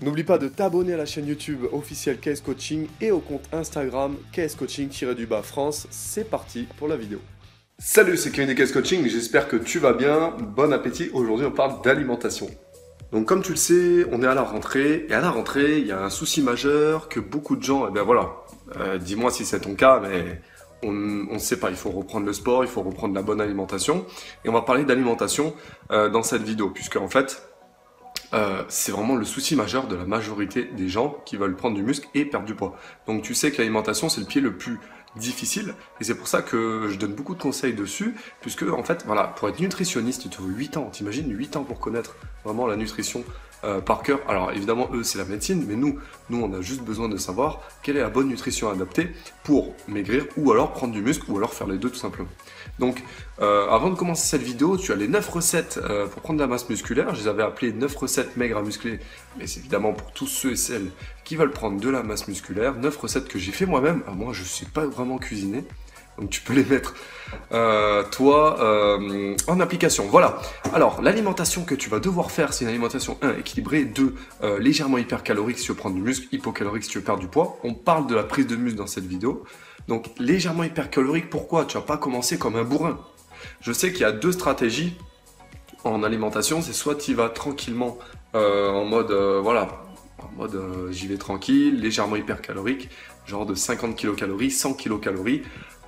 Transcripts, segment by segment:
N'oublie pas de t'abonner à la chaîne YouTube officielle KS Coaching et au compte Instagram KS Coaching-France. C'est parti pour la vidéo. Salut, c'est Kevin de KS Coaching, j'espère que tu vas bien. Bon appétit, aujourd'hui on parle d'alimentation. Donc comme tu le sais, on est à la rentrée, et à la rentrée, il y a un souci majeur que beaucoup de gens, dis-moi si c'est ton cas, mais on ne sait pas, il faut reprendre le sport, il faut reprendre la bonne alimentation. Et on va parler d'alimentation dans cette vidéo, puisque en fait, c'est vraiment le souci majeur de la majorité des gens qui veulent prendre du muscle et perdre du poids. Donc tu sais que l'alimentation, c'est le pied le plus difficile, et c'est pour ça que je donne beaucoup de conseils dessus, puisque en fait, voilà, pour être nutritionniste, il te faut 8 ans, t'imagines 8 ans pour connaître vraiment la nutrition par cœur. Alors évidemment, eux, c'est la médecine, mais nous, on a juste besoin de savoir quelle est la bonne nutrition adaptée pour maigrir, ou alors prendre du muscle, ou alors faire les deux tout simplement. Donc, avant de commencer cette vidéo, tu as les 9 recettes pour prendre de la masse musculaire. Je les avais appelées 9 recettes maigres à muscler, mais c'est évidemment pour tous ceux et celles qui veulent prendre de la masse musculaire. 9 recettes que j'ai fait moi-même. Moi, je ne sais pas vraiment cuisiner, donc tu peux les mettre en application. Voilà. Alors, l'alimentation que tu vas devoir faire, c'est une alimentation 1 équilibrée, 2 légèrement hypercalorique si tu veux prendre du muscle, hypocalorique si tu veux perdre du poids. On parle de la prise de muscle dans cette vidéo. Donc légèrement hypercalorique, pourquoi? Tu vas pas commencer comme un bourrin. Je sais qu'il y a deux stratégies en alimentation, c'est soit tu vas tranquillement en mode j'y vais tranquille, légèrement hypercalorique, genre de 50 kcal, 100 kcal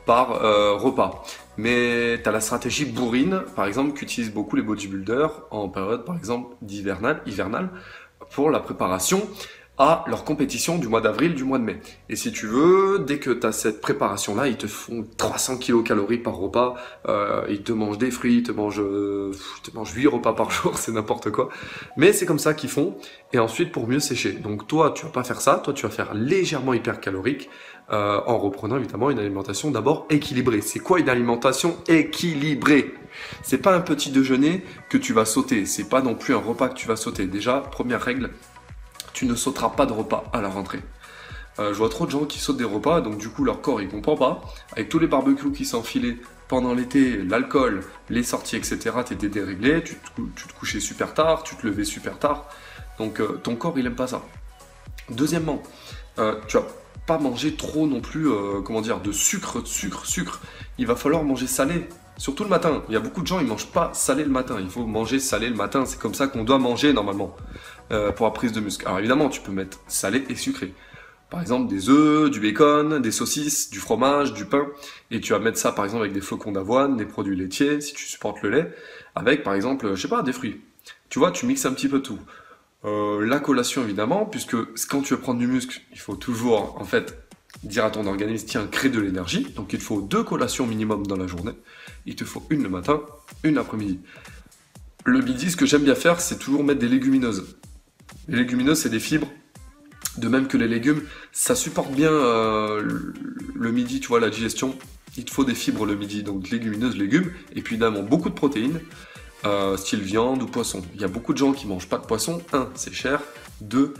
par repas. Mais tu as la stratégie bourrine, par exemple, qu'utilisent beaucoup les bodybuilders en période par exemple hivernale pour la préparation à leur compétition du mois d'avril, du mois de mai. Et si tu veux, dès que tu as cette préparation-là, ils te font 300 kcal par repas, ils te mangent des fruits, ils te mangent 8 repas par jour, c'est n'importe quoi. Mais c'est comme ça qu'ils font, et ensuite pour mieux sécher. Donc toi, tu vas pas faire ça, toi tu vas faire légèrement hypercalorique, en reprenant évidemment une alimentation d'abord équilibrée. C'est quoi une alimentation équilibrée? C'est pas un petit déjeuner que tu vas sauter, c'est pas non plus un repas que tu vas sauter. Déjà, première règle, tu ne sauteras pas de repas à la rentrée. Je vois trop de gens qui sautent des repas, donc du coup leur corps il comprend pas. Avec tous les barbecues qui s'enfilaient pendant l'été, l'alcool, les sorties, etc., t'étais déréglé, tu te couchais super tard, tu te levais super tard. Donc ton corps il aime pas ça. Deuxièmement, tu vas pas manger trop non plus, de sucre. Il va falloir manger salé. Surtout le matin, il y a beaucoup de gens ils mangent pas salé le matin, il faut manger salé le matin, c'est comme ça qu'on doit manger normalement pour la prise de muscle. Alors évidemment tu peux mettre salé et sucré, par exemple des œufs, du bacon, des saucisses, du fromage, du pain, et tu vas mettre ça par exemple avec des flocons d'avoine, des produits laitiers si tu supportes le lait, avec par exemple, je sais pas, des fruits. Tu vois, tu mixes un petit peu tout. La collation évidemment, puisque quand tu veux prendre du muscle, il faut toujours en fait dire à ton organisme, tiens, crée de l'énergie, donc il te faut 2 collations minimum dans la journée, il te faut une le matin, une l'après-midi. Le midi, ce que j'aime bien faire, c'est toujours mettre des légumineuses. Les légumineuses, c'est des fibres, de même que les légumes, ça supporte bien le midi, tu vois, la digestion, il te faut des fibres le midi, donc légumineuses, légumes, et puis évidemment beaucoup de protéines, style viande ou poisson. Il y a beaucoup de gens qui mangent pas de poisson, 1, c'est cher, 2,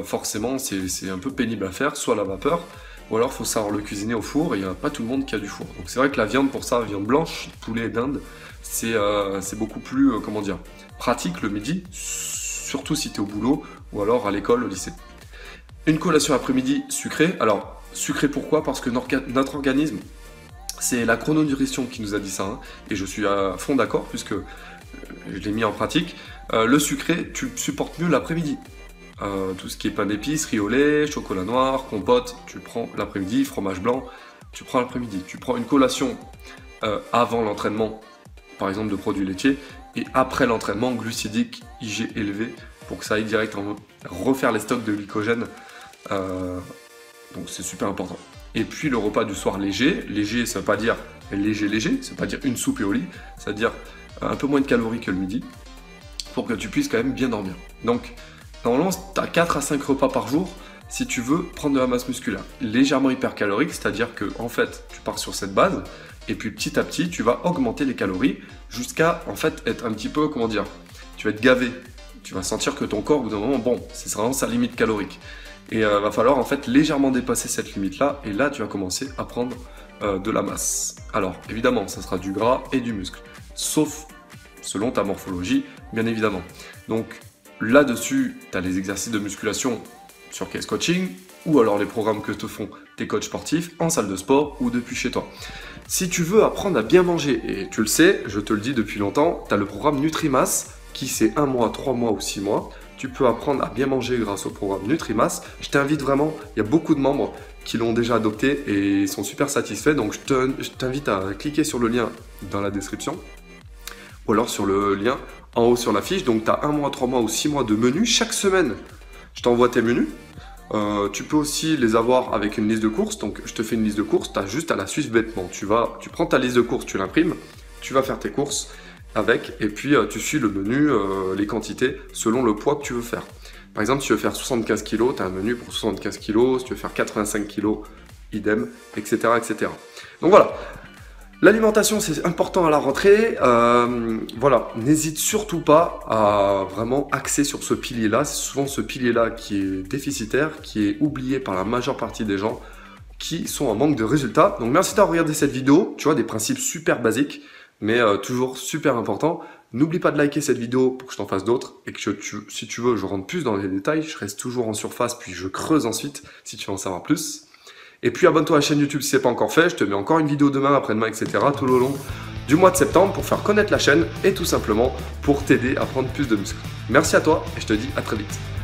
forcément, c'est un peu pénible à faire, soit à la vapeur, ou alors il faut savoir le cuisiner au four, et il n'y a pas tout le monde qui a du four. Donc c'est vrai que la viande pour ça, viande blanche, poulet, dinde, c'est beaucoup plus, pratique le midi, surtout si tu es au boulot, ou alors à l'école, au lycée. Une collation après-midi sucrée. Alors, sucrée pourquoi? Parce que notre organisme, c'est la chrononutrition qui nous a dit ça, hein, et je suis à fond d'accord, puisque je l'ai mis en pratique. Le sucré, tu le supportes mieux l'après-midi. Tout ce qui est pain d'épices, riz au lait, chocolat noir, compote, tu le prends l'après-midi, fromage blanc, tu prends l'après-midi. Tu prends une collation avant l'entraînement, par exemple de produits laitiers, et après l'entraînement, glucidique, IG élevé, pour que ça aille direct refaire les stocks de glycogène. Donc c'est super important. Et puis le repas du soir léger, ça veut pas dire léger, ça veut pas dire une soupe et au lit, ça veut dire un peu moins de calories que le midi, pour que tu puisses quand même bien dormir. Donc normalement, tu as 4 à 5 repas par jour si tu veux prendre de la masse musculaire. Légèrement hypercalorique, c'est-à-dire que en fait, tu pars sur cette base, et puis petit à petit, tu vas augmenter les calories jusqu'à en fait être un petit peu, tu vas être gavé. Tu vas sentir que ton corps, au bout d'un moment, bon, c'est vraiment sa limite calorique. Et va falloir en fait légèrement dépasser cette limite-là, et là, tu vas commencer à prendre de la masse. Alors, évidemment, ça sera du gras et du muscle, sauf selon ta morphologie, bien évidemment. Donc, Là-dessus, tu as les exercices de musculation sur Case Coaching, ou alors les programmes que te font tes coachs sportifs en salle de sport ou depuis chez toi. Si tu veux apprendre à bien manger, et tu le sais, je te le dis depuis longtemps, tu as le programme Nutrimass, qui c'est 1 mois, 3 mois ou 6 mois. Tu peux apprendre à bien manger grâce au programme Nutrimass. Je t'invite vraiment, il y a beaucoup de membres qui l'ont déjà adopté et sont super satisfaits. Donc je t'invite à cliquer sur le lien dans la description ou alors sur le lien en haut sur la fiche. Donc tu as 1 mois, 3 mois ou 6 mois de menus. Chaque semaine, je t'envoie tes menus. Tu peux aussi les avoir avec une liste de courses. Donc je te fais une liste de courses, tu as juste à la suivre bêtement. Tu prends ta liste de courses, tu l'imprimes, tu vas faire tes courses avec et puis tu suis le menu, les quantités selon le poids que tu veux faire. Par exemple, si tu veux faire 75 kg, tu as un menu pour 75 kg, si tu veux faire 85 kg, idem, etc. etc. Donc voilà, l'alimentation c'est important à la rentrée. Voilà, n'hésite surtout pas à vraiment axer sur ce pilier-là. C'est souvent ce pilier-là qui est déficitaire, qui est oublié par la majeure partie des gens qui sont en manque de résultats. Donc merci d'avoir regardé cette vidéo. Tu vois, des principes super basiques, mais toujours super important. N'oublie pas de liker cette vidéo pour que je t'en fasse d'autres et que si tu veux, je rentre plus dans les détails. Je reste toujours en surface, puis je creuse ensuite si tu veux en savoir plus. Et puis abonne-toi à la chaîne YouTube si ce n'est pas encore fait. Je te mets encore une vidéo demain, après-demain, etc. tout le long du mois de septembre pour faire connaître la chaîne et tout simplement pour t'aider à prendre plus de muscles. Merci à toi et je te dis à très vite.